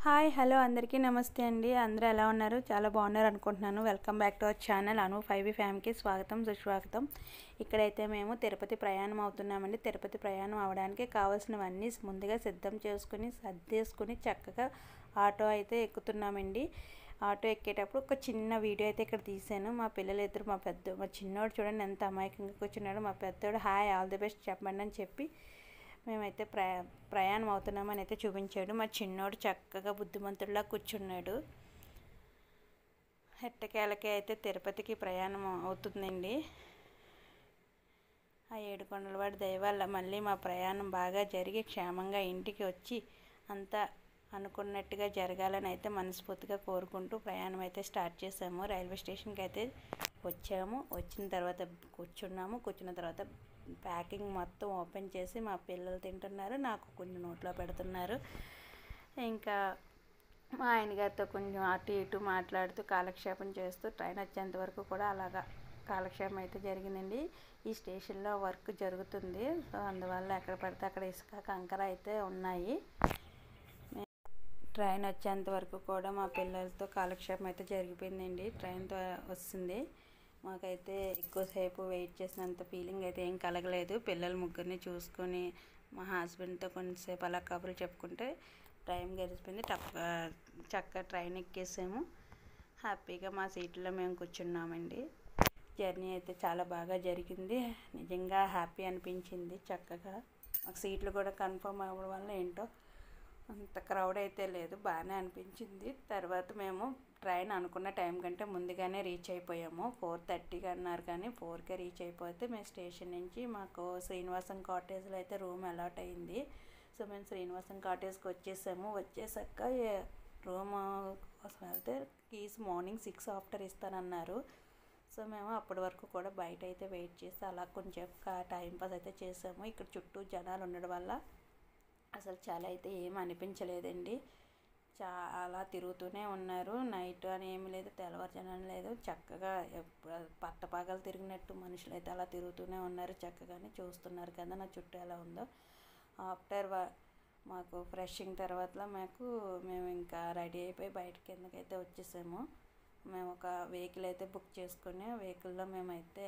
Hi hello అందరికీ నమస్తే అండి. అందరూ ఎలా ఉన్నారు? చాలా బాగున్నారు అనుకుంటున్నాను. Welcome back to our channel Anu 5B ఫ్యామిలీకి స్వాగతం సుస్వాగతం. ఇక్కడైతే మేము తిరుపతి ప్రయాణం అవుతున్నామండి. తిరుపతి ప్రయాణం అవడానికి కావాల్సినవన్నీ ముందుగా సిద్ధం చేసుకుని సర్దేసుకుని చక్కగా ఆటో అయితే ఎక్కుతున్నామండి. ఆటో ఎక్కేటప్పుడు ఒక చిన్న వీడియో అయితే ఇక్కడ తీసాను. మా పిల్లలు ఇద్దరు మా చిన్నోడు చూడండి ఎంత అమాయకంగా కూర్చున్నాడు. మా పెద్దోడు హాయ్ ఆల్ ది బెస్ట్ చెప్పండి అని చెప్పి మేమైతే ప్రయాణం అవుతున్నామని అయితే చూపించాడు. మా చిన్నోడు చక్కగా బుద్ధిమంతుడిలా కూర్చున్నాడు. ఎట్టకేలకి అయితే తిరుపతికి ప్రయాణం అవుతుందండి. ఆ ఏడుకొండలవాడి దయ వల్ల మళ్ళీ మా ప్రయాణం బాగా జరిగి క్షేమంగా ఇంటికి వచ్చి అంతా అనుకున్నట్టుగా జరగాలని అయితే మనస్ఫూర్తిగా కోరుకుంటూ ప్రయాణం అయితే స్టార్ట్ చేసాము. రైల్వే స్టేషన్కి అయితే వచ్చాము. వచ్చిన తర్వాత కూర్చున్న తర్వాత ప్యాకింగ్ మొత్తం ఓపెన్ చేసి మా పిల్లలు తింటున్నారు, నాకు కొంచెం నోట్లో పెడుతున్నారు. ఇంకా మా ఆయన గారితో కొంచెం అటు ఇటు మాట్లాడుతూ కాలక్షేపం చేస్తూ ట్రైన్ వచ్చేంత వరకు కూడా అలాగా కాలక్షేపం అయితే జరిగిందండి. ఈ స్టేషన్లో వర్క్ జరుగుతుంది. సో అందువల్ల ఎక్కడ పడితే అక్కడ ఇసుక కంకర అయితే ఉన్నాయి. ట్రైన్ వచ్చేంత వరకు కూడా మా పిల్లలతో కాలక్షేపం అయితే జరిగిపోయిందండి. ట్రైన్తో వస్తుంది. మాకైతే ఎక్కువసేపు వెయిట్ చేసినంత ఫీలింగ్ అయితే ఏం కలగలేదు. పిల్లలు ముగ్గురిని చూసుకొని మా హస్బెండ్తో కొంచెంసేపు అలా కబుర్లు చెప్పుకుంటే టైం గడిచిపోయింది. చక్కగా ట్రైన్ ఎక్కేసాము. హ్యాపీగా మా సీట్లో మేము కూర్చున్నామండి. జర్నీ అయితే చాలా బాగా జరిగింది. నిజంగా హ్యాపీ అనిపించింది. చక్కగా మాకు సీట్లు కూడా కన్ఫర్మ్ అవ్వడం వల్ల ఏంటో అంత క్రౌడ్ అయితే లేదు, బాగానే అనిపించింది. తర్వాత మేము ట్రైన్ అనుకున్న టైం కంటే ముందుగానే రీచ్ అయిపోయాము. 4:30కి అన్నారు కానీ 4కే రీచ్ అయిపోతే మేము స్టేషన్ నుంచి మాకు శ్రీనివాసం కాటేజ్లో అయితే రూమ్ అలాట్ అయింది. సో మేము శ్రీనివాసం కాటేజ్కి వచ్చేసాక రూమ్ కోసం అయితే కీస్ మార్నింగ్ 6 ఆఫ్టర్ ఇస్తానన్నారు. సో మేము అప్పటి వరకు కూడా బయట అయితే వెయిట్ చేసి అలా కొంచెం టైంపాస్ అయితే చేసాము. ఇక్కడ చుట్టూ జనాలు ఉండడం వల్ల అసలు చాలా అయితే ఏం అనిపించలేదండి. చాలా తిరుగుతూనే ఉన్నారు. నైట్ అని ఏమి లేదు, తెల్లవారుజాము లేదు, చక్కగా పట్టపగలు తిరిగినట్టు మనుషులు అయితే అలా తిరుగుతూనే ఉన్నారు. చక్కగానే చూస్తున్నారు కదా నా చుట్టూ ఎలా ఉందో. ఆఫ్టర్ మాకు ఫ్రెషింగ్ తర్వాత మేము ఇంకా రెడీ అయిపోయి బయట కిందకైతే వచ్చేసాము. మేము ఒక వెహికల్ అయితే బుక్ చేసుకుని వెహికల్లో మేమైతే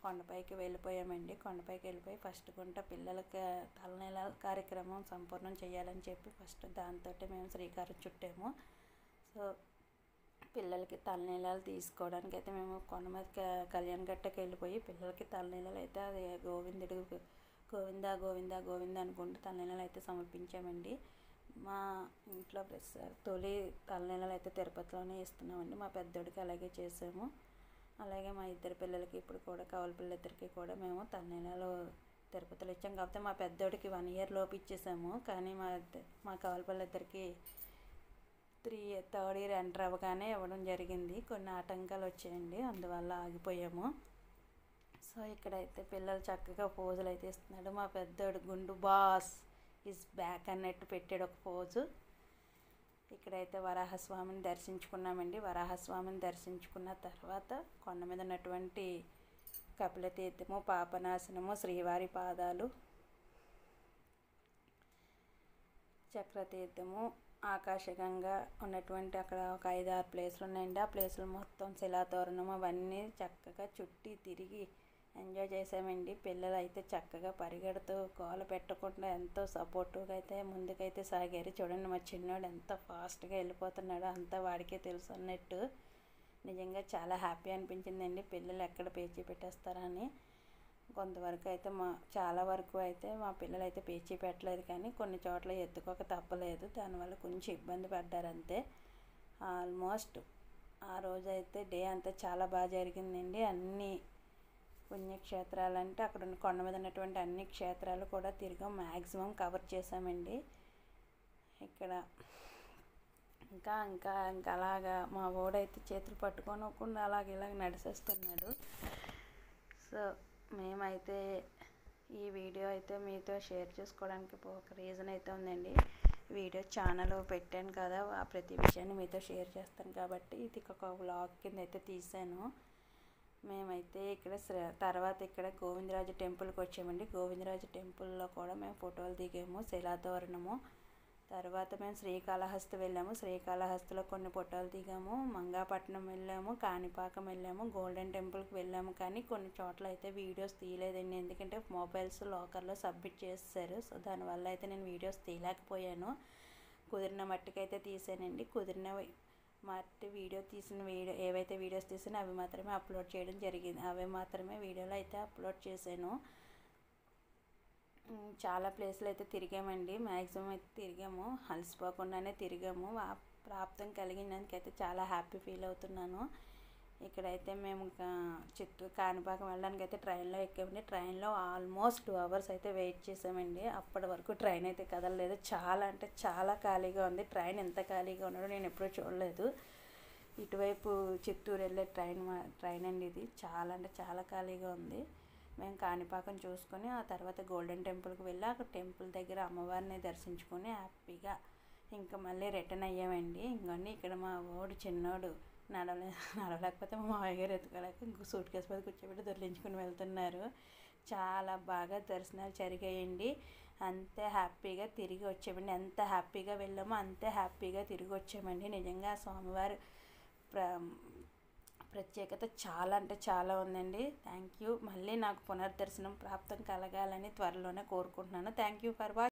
కొండపైకి వెళ్ళిపోయామండి. కొండపైకి వెళ్ళిపోయి ఫస్ట్ పిల్లలకి తలనీల కార్యక్రమం సంపూర్ణం చేయాలని చెప్పి ఫస్ట్ దాంతో మేము శ్రీకారం చుట్టాము. సో పిల్లలకి తలనీలాలు తీసుకోవడానికి అయితే మేము కొండ మీద కళ్యాణగట్టకి వెళ్ళిపోయి పిల్లలకి తలనీలాలు అయితే అది గోవిందా గోవిందా గోవిందా అనుకుంటూ తలనీలాలు అయితే సమర్పించామండి. మా ఇంట్లో తొలి తలనీలాలు అయితే తిరుపతిలోనే ఇస్తున్నామండి. మా పెద్దోడికి అలాగే చేసాము. అలాగే మా ఇద్దరు పిల్లలకి ఇప్పుడు కూడా కవల పిల్లలిద్దరికి కూడా మేము తలనీలాలు తిరుపతిలో ఇచ్చాం. కాకపోతే మా పెద్దోడికి 1 ఇయర్ లోపు ఇచ్చేసాము. కానీ మా కవల పిల్లలిద్దరికి 3rd ఇయర్ ఎంటర్ అవ్వగానే ఇవ్వడం జరిగింది. కొన్ని ఆటంకాలు వచ్చాయండి, అందువల్ల ఆగిపోయాము. సో ఇక్కడైతే పిల్లలు చక్కగా పోజులు అయితే ఇస్తున్నాడు. మా పెద్దోడు గుండు బాస్ ఈజ్ బ్యాక్ అన్నట్టు పెట్టాడు ఒక పోజు. ఇక్కడైతే వరాహస్వామిని దర్శించుకున్నామండి. వరాహస్వామిని దర్శించుకున్న తర్వాత కొండ మీద ఉన్నటువంటి కపిలతీర్థము, పాపనాశనము, శ్రీవారి పాదాలు, చక్రతీర్థము, ఆకాశగంగా ఉన్నటువంటి అక్కడ ఒక 5-6 ప్లేసులు ఉన్నాయండి. ఆ ప్లేసులు మొత్తం శిలాతోరణము అవన్నీ చక్కగా చుట్టి తిరిగి ఎంజాయ్ చేసామండి. పిల్లలు అయితే చక్కగా పరిగెడుతూ గోల పెట్టకుండా ఎంతో సపోర్టివ్గా అయితే ముందుకైతే సాగారు. చూడండి మా చిన్నోడు ఎంత ఫాస్ట్గా వెళ్ళిపోతున్నాడో అంతా వాడికే తెలుసు అన్నట్టు. నిజంగా చాలా హ్యాపీ అనిపించిందండి. పిల్లలు ఎక్కడ పేచీ పెట్టేస్తారని. కొంతవరకు అయితే చాలా వరకు అయితే మా పిల్లలు అయితే పేచీ పెట్టలేదు, కానీ కొన్ని చోట్ల ఎత్తుకోక తప్పలేదు. దానివల్ల కొంచెం ఇబ్బంది పడ్డారు అంతే. ఆల్మోస్ట్ ఆ రోజైతే డే అంతా చాలా బాగా జరిగిందండి. అన్ని పుణ్యక్షేత్రాలు అంటే అక్కడ కొండ మీద ఉన్నటువంటి అన్ని క్షేత్రాలు కూడా తిరిగాం. మ్యాక్సిమం కవర్ చేసామండి. ఇక్కడ ఇంకా ఇంకా ఇంకా అలాగా మా ఓడైతే చేతులు పట్టుకోనకుండా ఇలాగ నడిచేస్తున్నాడు. సో మేమైతే ఈ వీడియో అయితే మీతో షేర్ చేసుకోవడానికి ఒక రీజన్ అయితే ఉందండి. వీడియో ఛానల్ పెట్టాను కదా, ఆ ప్రతి విషయాన్ని మీతో షేర్ చేస్తాను కాబట్టి ఇది ఒక వ్లాగ్ కింద అయితే తీసాను. మేమైతే తర్వాత ఇక్కడ గోవిందరాజు టెంపుల్కి వచ్చామండి. గోవిందరాజు టెంపుల్లో కూడా మేము ఫోటోలు దిగాము. శిలాతోరణము తర్వాత మేము శ్రీకాళహస్తి వెళ్ళాము. శ్రీకాళహస్తిలో కొన్ని ఫోటోలు దిగాము. మంగాపట్నం వెళ్ళాము, కాణిపాకం వెళ్ళాము, గోల్డెన్ టెంపుల్కి వెళ్ళాము. కానీ కొన్ని చోట్ల అయితే వీడియోస్ తీయలేదండి, ఎందుకంటే మొబైల్స్ లాకర్లో సబ్మిట్ చేస్తారు. సో దానివల్ల అయితే నేను వీడియోస్ తీయలేకపోయాను. కుదిరిన మట్టుకైతే తీసానండి. కుదిరిన వీడియో ఏవైతే వీడియోస్ తీసానో అవి మాత్రమే అప్లోడ్ చేయడం జరిగింది. అవి మాత్రమే వీడియోలో అయితే అప్లోడ్ చేశాను. చాలా ప్లేస్లు అయితే తిరిగామండి. మ్యాక్సిమం అయితే తిరిగాము, అలసిపోకుండానే తిరిగాము. ప్రాప్తం కలిగినందుకైతే చాలా హ్యాపీ ఫీల్ అవుతున్నాను. ఇక్కడైతే మేము చిత్తూరు కాణిపాకం వెళ్ళడానికి అయితే ట్రైన్లో ఎక్కామండి. ట్రైన్లో ఆల్మోస్ట్ 2 hours అయితే వెయిట్ చేసామండి. అప్పటి వరకు ట్రైన్ అయితే కదలలేదు. చాలా అంటే చాలా ఖాళీగా ఉంది. ట్రైన్ ఎంత ఖాళీగా ఉన్నాడో నేను ఎప్పుడూ చూడలేదు. ఇటువైపు చిత్తూరు వెళ్ళే ట్రైన్ అండి ఇది. చాలా అంటే చాలా ఖాళీగా ఉంది. మేము కాణిపాకం చూసుకొని ఆ తర్వాత గోల్డెన్ టెంపుల్కి వెళ్ళి అక్కడ టెంపుల్ దగ్గర అమ్మవారిని దర్శించుకొని హ్యాపీగా ఇంకా మళ్ళీ రిటర్న్ అయ్యామండి. ఇంకొన్ని ఇక్కడ మా వాడు చిన్నోడు నడవలేకపోతే మా మామయ్య గారు ఎత్తుకోలేక సూట్ కేసు మీద కూర్చోబెట్టి దొరికించుకొని వెళ్తున్నారు. చాలా బాగా దర్శనాలు జరిగాయండి. అంతే హ్యాపీగా తిరిగి వచ్చామండి. ఎంత హ్యాపీగా వెళ్ళామో అంతే హ్యాపీగా తిరిగి వచ్చామండి. నిజంగా స్వామివారి ప్రత్యేకత చాలా అంటే చాలా ఉందండి. Thank you. మళ్ళీ నాకు పునర్దర్శనం ప్రాప్తం కలగాలని త్వరలోనే కోరుకుంటున్నాను. Thank you for watching.